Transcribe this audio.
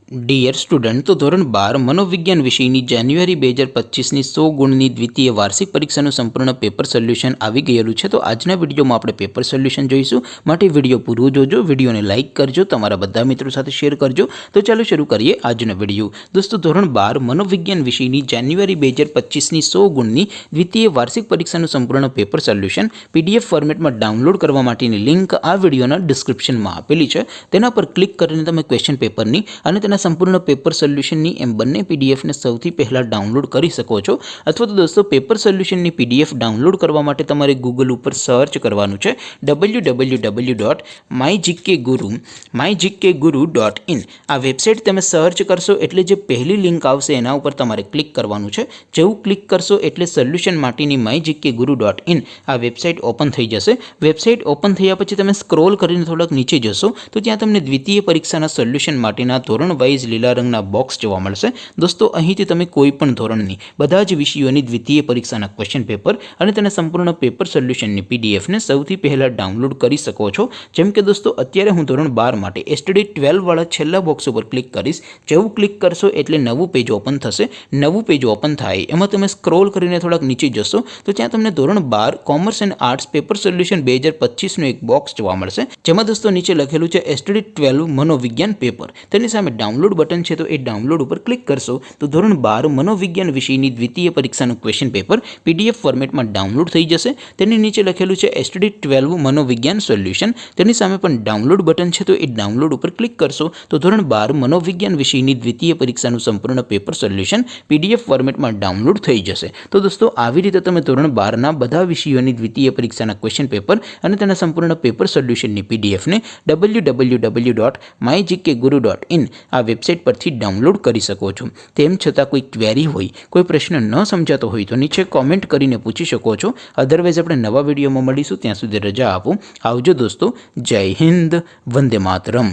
Dear student, તો ધોરણ 12 મનોવિજ્ઞાન વિષયની જાન્યુઆરી 2025ની 100 ગુણની દ્વિતીય વાર્ષિક પરીક્ષાનું સંપૂર્ણ પેપર સોલ્યુશન આવી ગયેલું છે। તો આજના વિડીયોમાં આપણે પેપર સોલ્યુશન જોઈશું। માટે વિડીયો પૂરો જોજો, વિડીયોને લાઇક કરજો, તમારા બધા મિત્રો સાથે શેર કરજો। તો ચાલો શરૂ કરીએ આજનો વિડીયો। દોસ્તો, ધોરણ 12 મનોવિજ્ઞાન વિષયની જાન્યુઆરી 2025ની 100 ગુણની દ્વિતીય વાર્ષિક પરીક્ષાનું સંપૂર્ણ પેપર સોલ્યુશન પીડીએફ ફોર્મેટમાં ડાઉનલોડ કરવા માટેની લિંક આ વિડીયોના ડિસ્ક્રિપ્શનમાં આપેલી છે। તેના પર ક્લિક કરીને તમે ક્વેશ્ચન પેપરની અને તેના સંપૂર્ણ પેપર સોલ્યુશનની એમ બંને પીડીએફને સૌથી પહેલાં ડાઉનલોડ કરી શકો છો। અથવા તો દોસ્તો, પેપર સોલ્યુશનની પીડીએફ ડાઉનલોડ કરવા માટે તમારે ગૂગલ ઉપર સર્ચ કરવાનું છે www.mygkguru.in। આ વેબસાઇટ તમે સર્ચ કરશો એટલે જે પહેલી લિંક આવશે એના ઉપર તમારે ક્લિક કરવાનું છે। જેવું ક્લિક કરશો એટલે સોલ્યુશન માટેની mygkguru.in આ વેબસાઇટ ઓપન થઈ જશે। વેબસાઇટ ઓપન થયા પછી તમે સ્ક્રોલ કરીને થોડાક નીચે જશો તો ત્યાં તમને દ્વિતીય પરીક્ષાના સોલ્યુશન માટેના ધોરણ વાઇઝ લીલા રંગના બોક્સ જોવા મળશે। દોસ્તો, અહીંથી તમે કોઈ પણ ધોરણની બધા જ વિષયોની દ્વિતીય પરીક્ષાના ક્વેશ્ચન પેપર અને તેના સંપૂર્ણ પેપર સોલ્યુશનની પીડીએફને સૌથી પહેલાં ડાઉનલોડ કરી શકો છો। જેમ કે દોસ્તો, અત્યારે હું ધોરણ 12 માટે એસટીડી 12 વાળા છેલ્લા બોક્સ ઉપર ક્લિક કરીશ। જેવું ક્લિક કરશો એટલે નવું પેજ ઓપન થશે। નવું પેજ ઓપન થાય એમાં તમે સ્ક્રોલ કરીને થોડાક નીચે જશો તો ત્યાં તમને ધોરણ 12 commerce and arts paper solution 2025નું એક બોક્સ જોવા મળશે। જેમાં દોસ્તો નીચે લખેલું છે એસટીડી 12 મનોવિજ્ઞાન પેપર। તેની સામે ડાઉનલોડ બટન છે, તો એ ડાઉનલોડ ઉપર ક્લિક કરશો તો ધોરણ 12 મનોવિજ્ઞાન વિષયની દ્વિતીય પરીક્ષાનું ક્વેશ્ચન પેપર પીડીએફ ફોર્મેટમાં ડાઉનલોડ થઈ જશે। તેની નીચે લખેલું છે એસટીડી 12 મનોવિજ્ઞાન સોલ્યુશન। તેની સામે પણ ડાઉનલોડ બટન છે, તો એ ડાઉનલોડ ઉપર ક્લિક કરશો તો ધોરણ 12 મનોવિજ્ઞાન વિષયની દ્વિતીય પરીક્ષાનું સંપૂર્ણ પેપર સોલ્યુશન પીડીએફ ફોર્મેટમાં ડાઉનલોડ થઈ જશે। તો દોસ્તો, આવી રીતે તમે ધોરણ 12ના બધા વિષયોની દ્વિતીય પરીક્ષાના ક્વેશ્ચન પેપર અને તેના સંપૂર્ણ પેપર સોલ્યુશનની પીડીએફને www.mygkguru.in આ વેબસાઇટ પરથી ડાઉનલોડ કરી શકો છો। તેમ છતાં કોઈ ક્વેરી હોય, કોઈ પ્રશ્ન ન સમજાતો હોય તો નીચે કોમેન્ટ કરીને પૂછી શકો છો। અધરવાઇઝ આપણે નવા વિડીયોમાં મળીશું, ત્યાં સુધી રજા આપો। આવજો દોસ્તો, જય હિન્દ, વંદે માતરમ।